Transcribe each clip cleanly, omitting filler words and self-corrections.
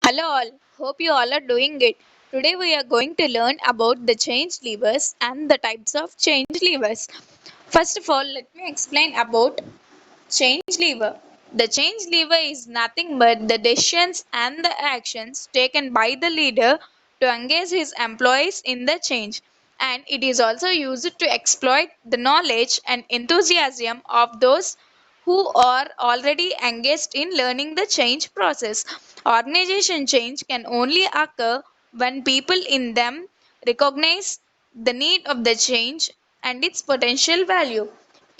Hello all, hope you all are doing good. Today we are going to learn about the change levers and the types of change levers. First of all, let me explain about change lever. The change lever is nothing but the decisions and the actions taken by the leader to engage his employees in the change, and it is also used to exploit the knowledge and enthusiasm of those who are already engaged in learning the change process. Organization change can only occur when people in them recognize the need of the change and its potential value.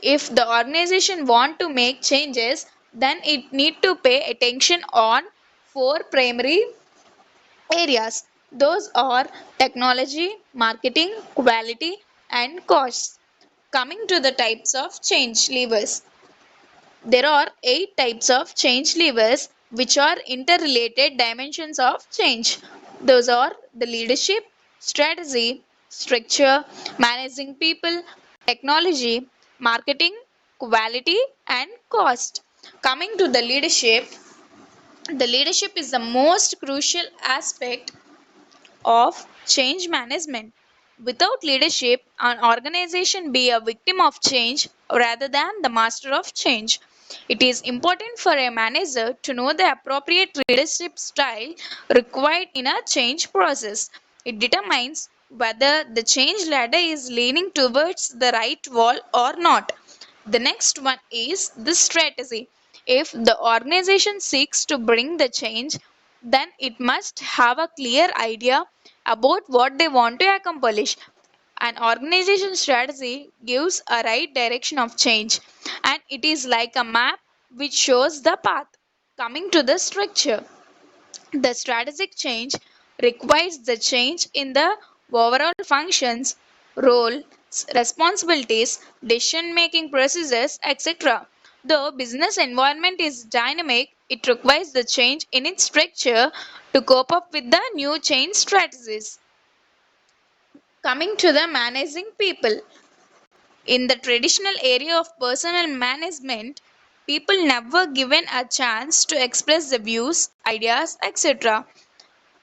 If the organization want to make changes, then it need to pay attention on four primary areas. Those are technology, marketing, quality, and costs. Coming to the types of change levers, there are 8 types of change levers which are interrelated dimensions of change. Those are the leadership, strategy, structure, managing people, technology, marketing, quality, and cost. Coming to the leadership is the most crucial aspect of change management. Without leadership, an organization be a victim of change rather than the master of change. It is important for a manager to know the appropriate leadership style required in a change process. It determines whether the change ladder is leaning towards the right wall or not. The next one is the strategy. If the organization seeks to bring the change, then it must have a clear idea about what they want to accomplish. An organization strategy gives a right direction of change, and it is like a map which shows the path. Coming to the structure, the strategic change requires the change in the overall functions, roles, responsibilities, decision making processes, etc. The business environment is dynamic, it requires the change in its structure to cope up with the new change strategies. Coming to the managing people, in the traditional area of personal management, people never given a chance to express their views, ideas, etc.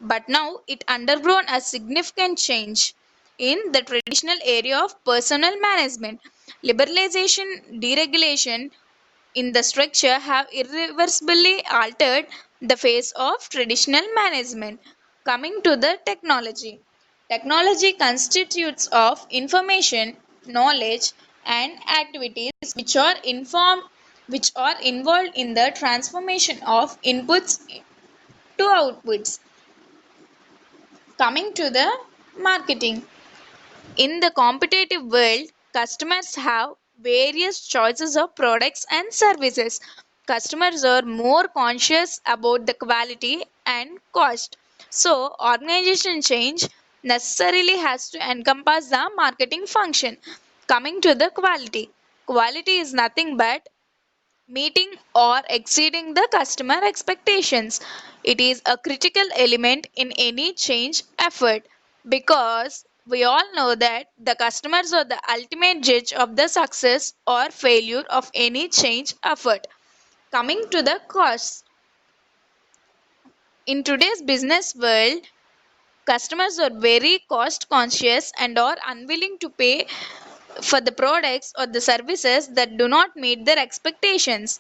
But now it undergone a significant change in the traditional area of personal management. Liberalization, deregulation in the structure have irreversibly altered the face of traditional management. Coming to the technology. Technology constitutes of information, knowledge, and activities which are involved in the transformation of inputs to outputs. Coming to the marketing. In the competitive world, customers have various choices of products and services. Customers are more conscious about the quality and cost. So, organization change necessarily has to encompass the marketing function. Coming to the quality. Quality is nothing but meeting or exceeding the customer expectations. It is a critical element in any change effort because we all know that the customers are the ultimate judge of the success or failure of any change effort. Coming to the costs. In today's business world, customers are very cost conscious and are unwilling to pay for the products or the services that do not meet their expectations.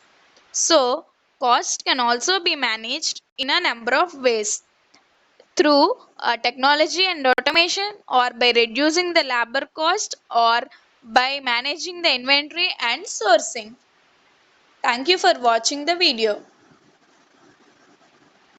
So, cost can also be managed in a number of ways through technology and automation, or by reducing the labor cost, or by managing the inventory and sourcing. Thank you for watching the video.